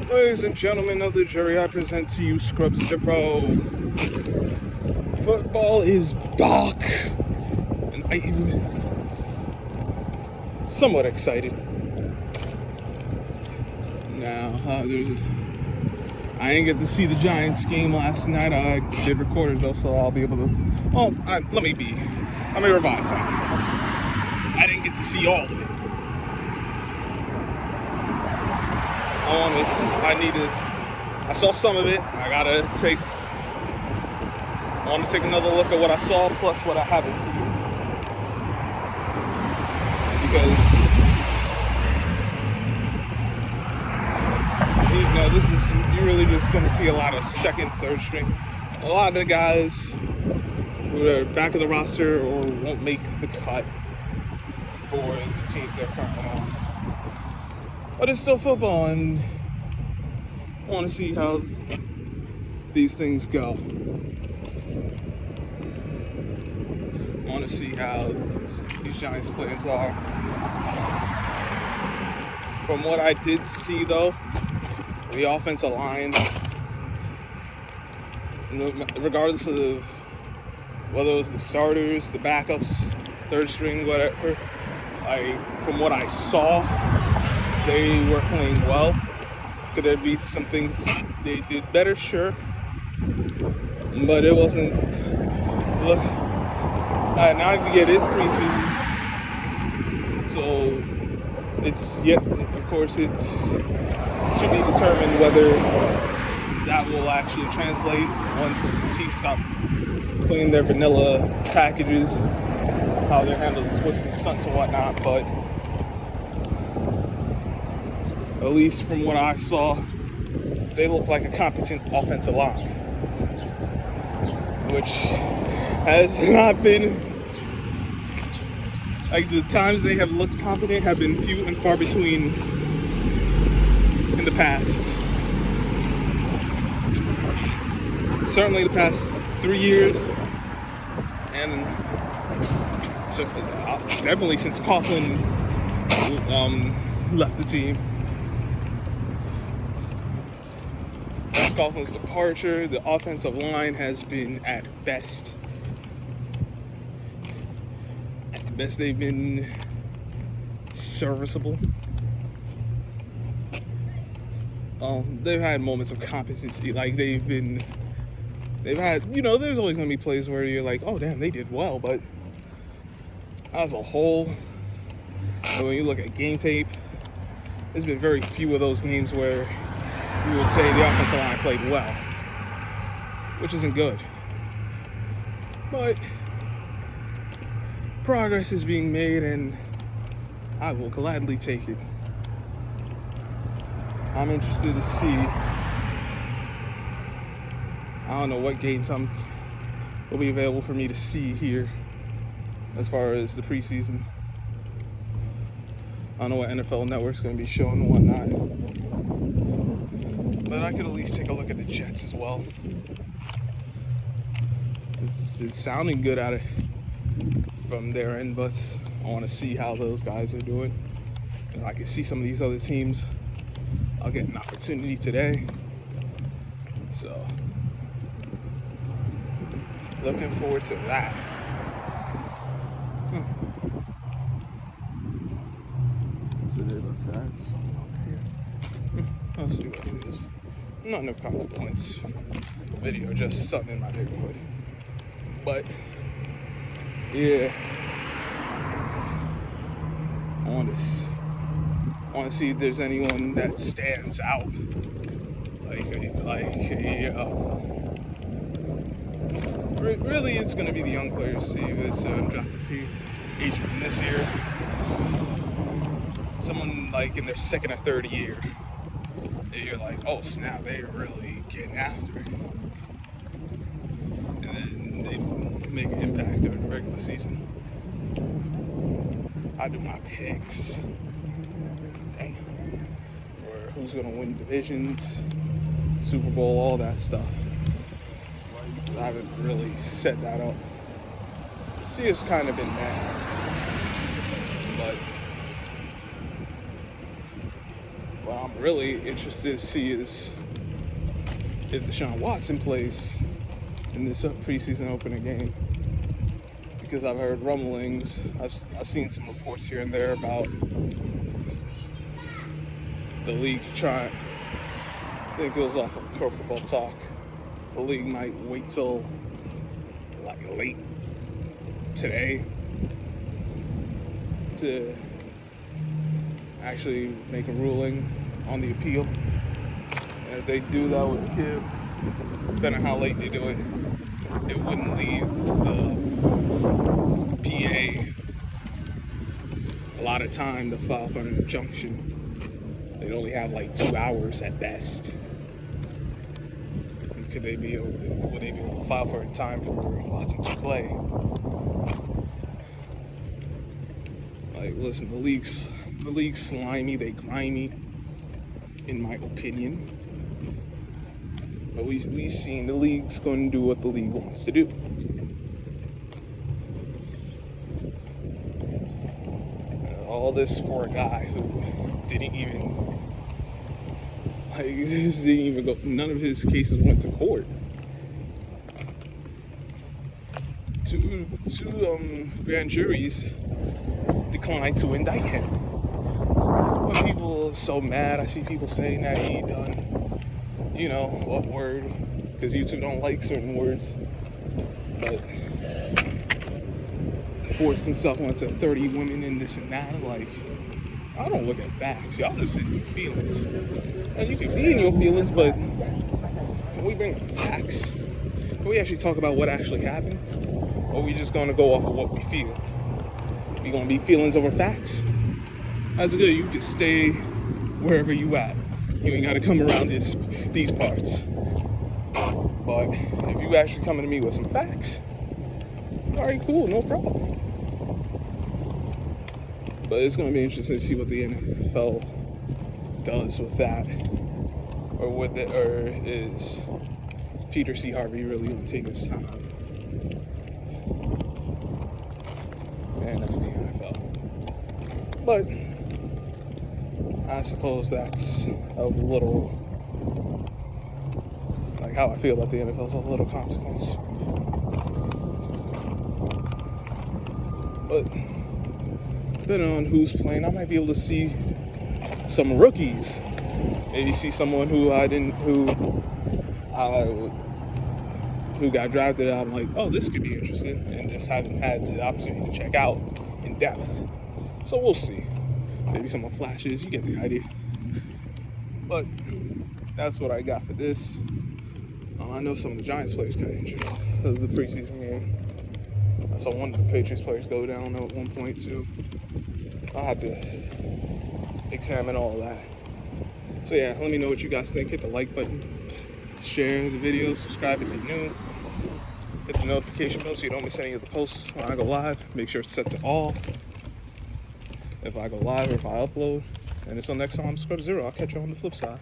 Ladies and gentlemen of the jury, I present to you Scrub Zero. Football is back, and I'm somewhat excited. Now, I didn't get to see the Giants game last night. I did record it though, so I'll be able to. Well, let me revise that. I didn't get to see all of it. I saw some of it. I want to take another look at what I saw plus what I haven't seen. Because, you're really just going to see a lot of second, third string. A lot of the guys who are back of the roster or won't make the cut for the teams they're currently on. But it's still football, and I want to see how these things go. I want to see how these Giants players are. From what I did see, though, the offensive line, regardless of whether it was the starters, the backups, third string, whatever, from what I saw, they were playing well. Could there be some things they did better? Sure. But it wasn't. Look, now it is preseason. So it's to be determined whether that will actually translate once teams stop playing their vanilla packages, how they handle the twists and stunts and whatnot. But at least from what I saw, they look like a competent offensive line, which has not been, the times they have looked competent have been few and far between in the past. Certainly the past 3 years, and so definitely since Coughlin left the team. Since Coughlin's departure, the offensive line has been at best. At best, they've been serviceable. They've had moments of competency. They've had, there's always going to be plays where you're like, oh, damn, they did well. But as a whole, when you look at game tape, there's been very few of those games where you would say the offensive line played well, which isn't good. But progress is being made, and I will gladly take it. I'm interested to see. I don't know what games will be available for me to see here as far as the preseason. I don't know what NFL Network's going to be showing and whatnot. But I could at least take a look at the Jets as well. It's been sounding good at it from their end, but I want to see how those guys are doing. And I can see some of these other teams. I'll get an opportunity today. So, looking forward to that. So there's that something up here. Let's see what it is. Not enough consequence video, just something in my neighborhood. But yeah, I want to see if there's anyone that stands out. Really, it's going to be the young players. See who's drafted a few agents this year. Someone in their second or third year. You're like, oh snap, they're really getting after it. And then they make an impact during the regular season. I do my picks. Damn. For who's going to win divisions, Super Bowl, all that stuff. I haven't really set that up. See, it's kind of been bad. But I'm really interested to see is if Deshaun Watson plays in this preseason opening game, because I've heard rumblings. I've seen some reports here and there about the league trying. I think it goes off of Pro Football Talk. The league might wait till like late today to actually make a ruling on the appeal. And if they do that with the kid, depending on how late they do it, it wouldn't leave the PA a lot of time to file for an injunction. They'd only have like 2 hours at best. And would they be able to file for a time for Watson to play? Like, listen, the league's slimy, they grimy, in my opinion. But we've seen the league's going to do what the league wants to do. All this for a guy who didn't even go. None of his cases went to court. Two grand juries declined to indict him. But people are so mad. I see people saying that he done, what word? Because YouTube don't like certain words. But forced himself onto 30 women and this and that. Like, I don't look at facts. Y'all just in your feelings. And you can be in your feelings, but can we bring up facts? Can we actually talk about what actually happened? Or are we just going to go off of what we feel? We going to be feelings over facts? That's good. You can stay wherever you at. You ain't got to come around these parts. But if you actually coming to me with some facts, all right, cool, no problem. But it's going to be interesting to see what the NFL does with that, or is Peter C. Harvey really going to take his time? And that's the NFL. But I suppose that's a little, like, how I feel about the NFL is a little consequence. But depending on who's playing, I might be able to see some rookies. Maybe see someone who got drafted. I'm like, oh, this could be interesting, and just haven't had the opportunity to check out in depth. So we'll see. Maybe someone flashes. You get the idea. But that's what I got for this. I know some of the Giants players got injured of the preseason game. I saw one of the Patriots players go down at one point too. I'll have to examine all of that. So yeah, let me know what you guys think. Hit the like button, share the video, subscribe if you're new. Hit the notification bell so you don't miss any of the posts when I go live. Make sure it's set to all. If I go live or if I upload. And until next time, I'm Scrub Zero. I'll catch you on the flip side.